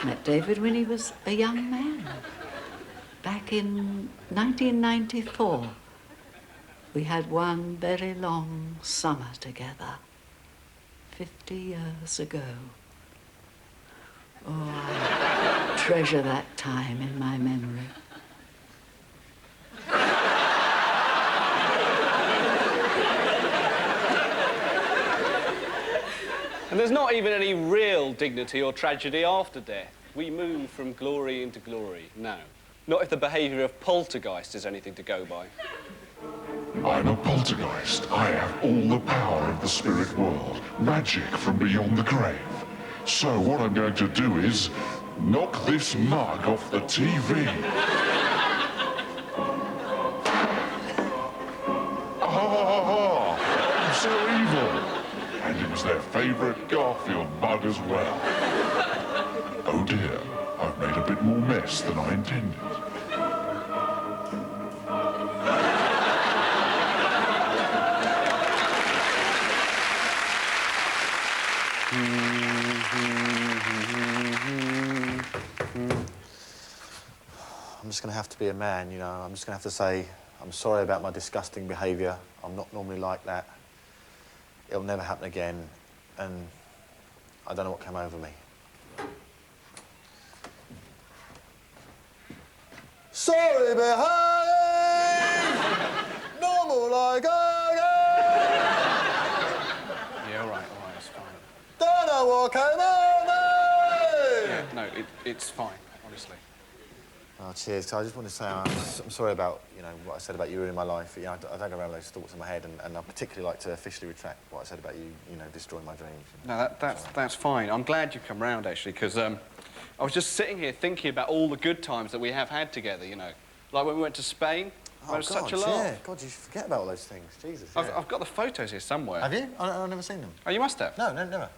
first met David when he was a young man. Back in 1994, we had one very long summer together, 50 years ago. Oh, I treasure that time in my memory. And there's not even any real dignity or tragedy after death. We move from glory into glory. No. Not if the behaviour of poltergeist is anything to go by. I'm a poltergeist. I have all the power of the spirit world. Magic from beyond the grave. So what I'm going to do is knock this mug off the TV. I'm so evil. And it was their favourite Garfield mug as well. Oh dear, I've made a bit more mess than I intended. I'm just going to have to be a man, you know. I'm just going to have to say, I'm sorry about my disgusting behaviour. I'm not normally like that. It'll never happen again, and I don't know what came over me. Sorry, behave! Normal like I Yeah, all right, it's fine. don't know what came over me! Yeah, no, it's fine, honestly. Oh, cheers. I just want to say I'm sorry about, you know, what I said about you ruining my life. You know, I don't go around those thoughts in my head, and I'd particularly like to officially retract what I said about you, you know, destroying my dreams. No, that's fine. I'm glad you've come round, actually, because I was just sitting here thinking about all the good times that we have had together, you know. Like when we went to Spain. Oh, it was God, such a laugh. yeah. God, you forget about all those things. Jesus, yeah. I've got the photos here somewhere. Have you? I've never seen them. Oh, you must have? No, never.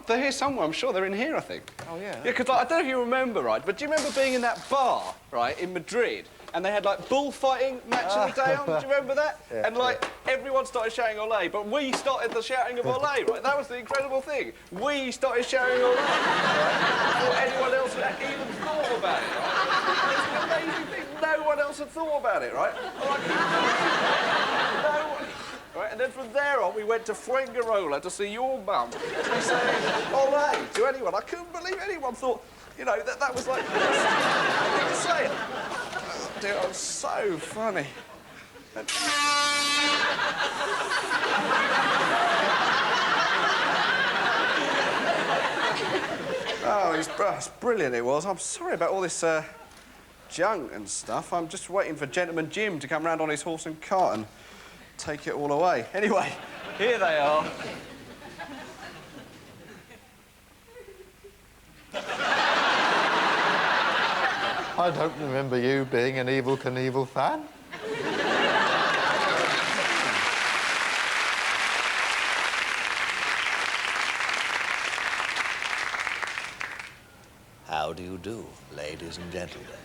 They're here somewhere. I'm sure they're in here, I think. Oh, yeah. Yeah, because I don't know if you remember, right, but do you remember being in that bar, right, in Madrid, and they had, like, bullfighting match of the day on? Do you remember that? Yeah, and, like, everyone started shouting Olé, but we started the shouting of Olé, right? That was the incredible thing. We started shouting Olé, right? Before anyone else had even thought about it, right? It's an amazing thing. No one else had thought about it, right? No one. Right, and then from there on, we went to Fuengirola to see your mum. We sang Olé to anyone. I couldn't believe anyone thought, you know, that was like, you could say it. Oh, dear, it was so funny. And... Oh, it's brilliant it was. I'm sorry about all this junk and stuff. I'm just waiting for Gentleman Jim to come round on his horse and cart and take it all away. Anyway, here they are. I don't remember you being an Evel Knievel fan. How do you do, ladies and gentlemen?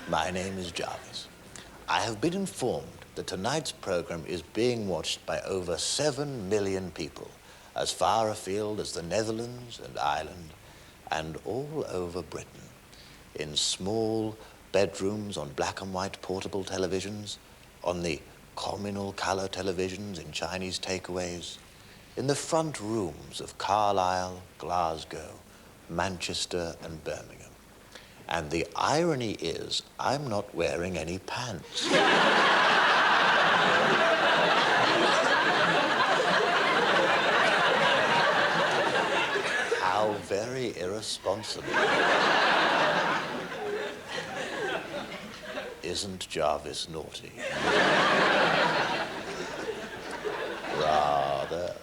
My name is Jarvis. I have been informed that tonight's program is being watched by over 7 million people, as far afield as the Netherlands and Ireland, and all over Britain, in small bedrooms on black and white portable televisions, on the communal colour televisions in Chinese takeaways, in the front rooms of Carlisle, Glasgow, Manchester and Birmingham. And the irony is, I'm not wearing any pants. How very irresponsible. Isn't Jarvis naughty? Rather.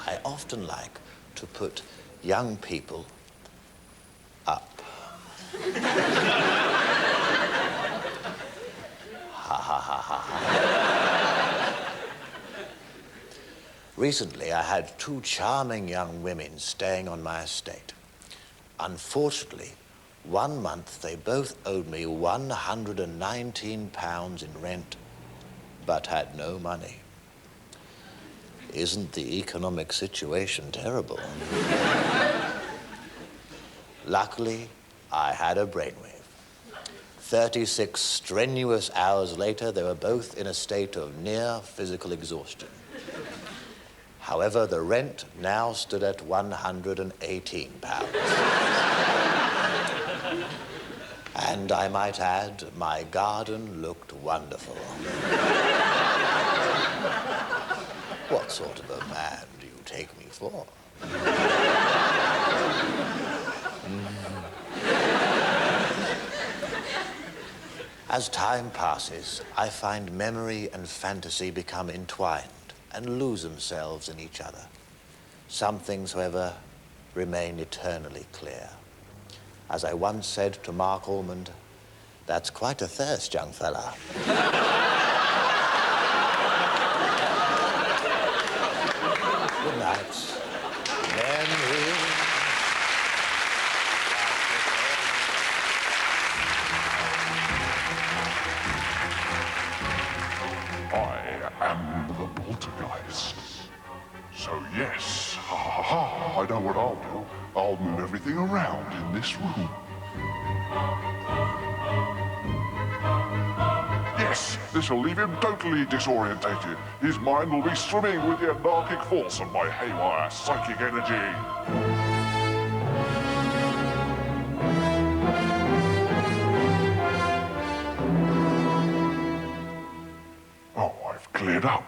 I often like to put young people up. Ha ha ha ha ha. Recently, I had 2 charming young women staying on my estate. Unfortunately, 1 month they both owed me £119 in rent, but had no money. Isn't the economic situation terrible? Luckily, I had a brainwave. 36 strenuous hours later, they were both in a state of near physical exhaustion. However, the rent now stood at £118. And I might add, my garden looked wonderful. What sort of a man do you take me for? As time passes, I find memory and fantasy become entwined and lose themselves in each other. Some things, however, remain eternally clear. As I once said to Mark Almond, that's quite a thirst, young fella. Good night. Memory. I am the poltergeist. So yes, ha ha ha, I know what I'll do. I'll move everything around in this room. Yes, this will leave him totally disorientated. His mind will be swimming with the anarchic force of my haywire psychic energy. Oh, I've cleared up.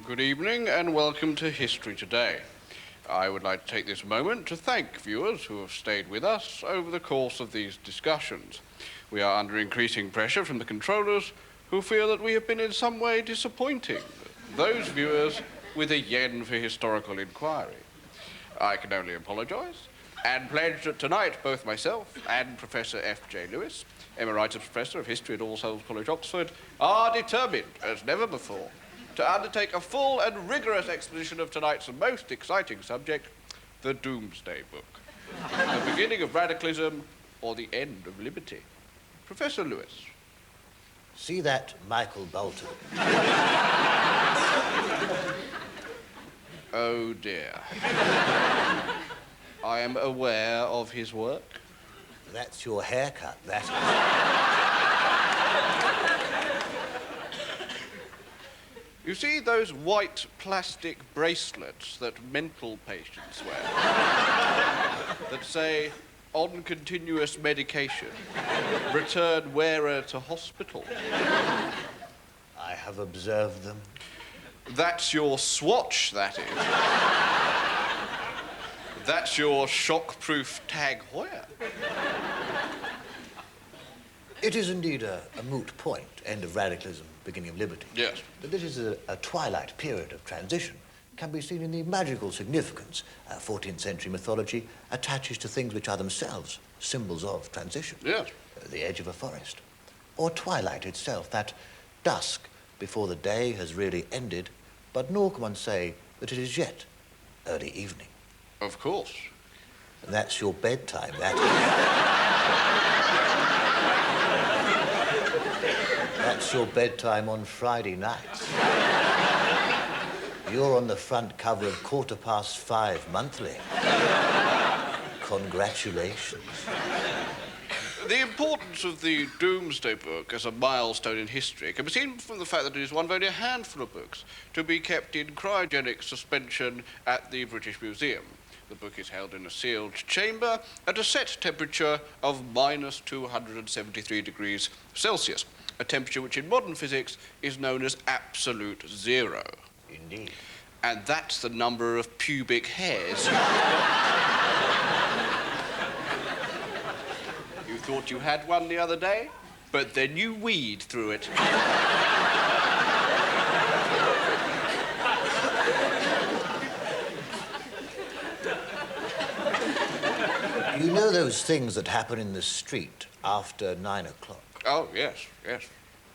Good evening and welcome to History Today. I would like to take this moment to thank viewers who have stayed with us over the course of these discussions. We are under increasing pressure from the controllers who feel that we have been in some way disappointing those viewers with a yen for historical inquiry. I can only apologise and pledge that tonight both myself and Professor F.J. Lewis, Emeritus Professor of History at All Souls College, Oxford, are determined, as never before, to undertake a full and rigorous exposition of tonight's most exciting subject, the Doomsday Book. The beginning of radicalism or the end of liberty. Professor Lewis. See that Michael Bolton? Oh dear. I am aware of his work. That's your haircut, that. You see those white plastic bracelets that mental patients wear? That say, on continuous medication, return wearer to hospital. I have observed them. That's your swatch, that is. That's your shock-proof Tag Heuer. It is indeed a moot point, end of radicalism, beginning of liberty. Yes. But this is a twilight period of transition. Can be seen in the magical significance 14th century mythology attaches to things which are themselves symbols of transition. Yes. The edge of a forest. Or twilight itself, that dusk before the day has really ended, but nor can one say that it is yet early evening. Of course. And that's your bedtime, that is. That's your bedtime on Friday nights. You're on the front cover of 5:15 monthly. Congratulations. The importance of the Doomsday Book as a milestone in history can be seen from the fact that it is one of only a handful of books to be kept in cryogenic suspension at the British Museum. The book is held in a sealed chamber at a set temperature of minus 273 degrees Celsius, a temperature which in modern physics is known as absolute zero. Indeed. And that's the number of pubic hairs. You thought you had one the other day, but then you weed through it. You know those things that happen in the street after 9 o'clock? Oh, yes, yes,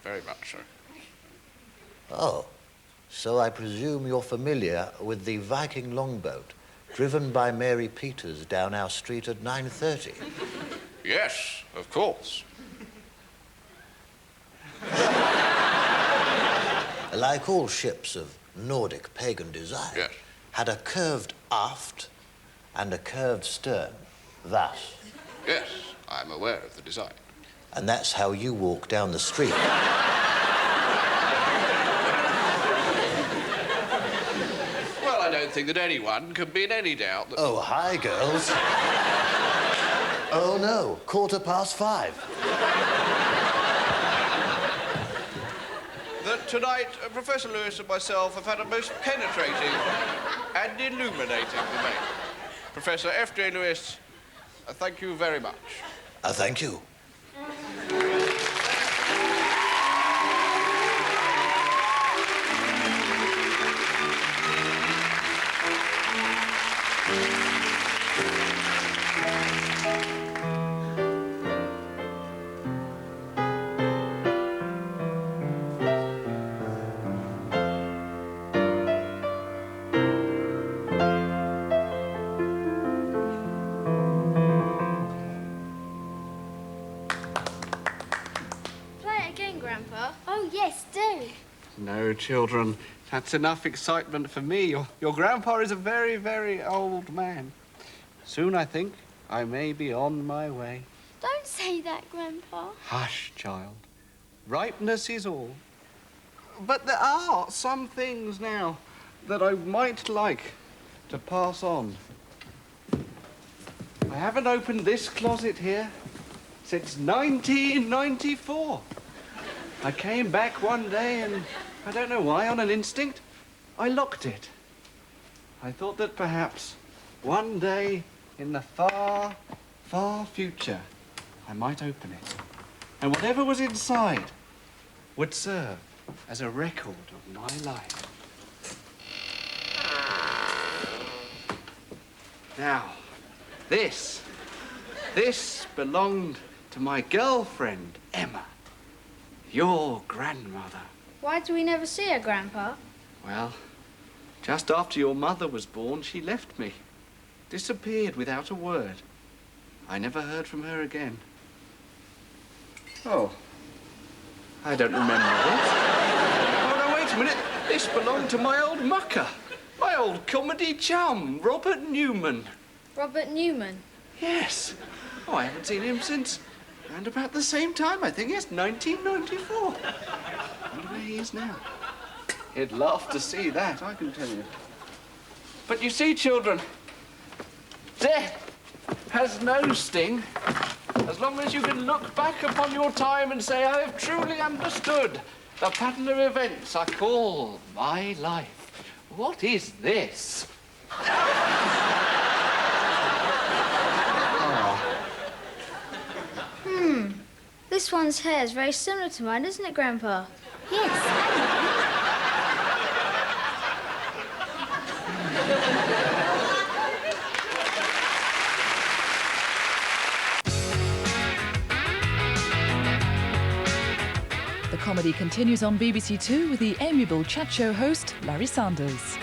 very much so. Oh, So I presume you're familiar with the Viking longboat driven by Mary Peters down our street at 9:30. Yes, of course. Like all ships of Nordic pagan design, Yes. had a curved aft and a curved stern, thus. Yes, I'm aware of the design. And that's how you walk down the street. Well, I don't think that anyone can be in any doubt that... Oh, hi, girls. Oh, no, 5:15. That tonight, Professor Lewis and myself have had a most penetrating and illuminating debate. Professor F.J. Lewis, thank you very much. Thank you. Grandpa? Oh, yes, do. No, children. That's enough excitement for me. Your grandpa is a very, very old man. Soon, I think, I may be on my way. Don't say that, Grandpa. Hush, child. Ripeness is all. But there are some things now that I might like to pass on. I haven't opened this closet here since 1994. I came back one day and, I don't know why, on an instinct, I locked it. I thought that perhaps one day in the far, far future, I might open it. And whatever was inside would serve as a record of my life. Now, this belonged to my girlfriend, Emma, your grandmother. Why do we never see her, Grandpa? Well, just after your mother was born, she left me. Disappeared without a word. I never heard from her again. Oh, I don't remember this. Oh, no, wait a minute. This belonged to my old mucker. My old comedy chum, Robert Newman. Robert Newman? Yes. Oh, I haven't seen him since around about the same time, I think. Yes, 1994. I wonder where he is now. He'd laugh to see that, I can tell you. But you see, children, death has no sting as long as you can look back upon your time and say, I have truly understood the pattern of events I call my life. What is this? This one's hair is very similar to mine, isn't it, Grandpa? Yes. The comedy continues on BBC Two with the amiable chat show host, Larry Sanders.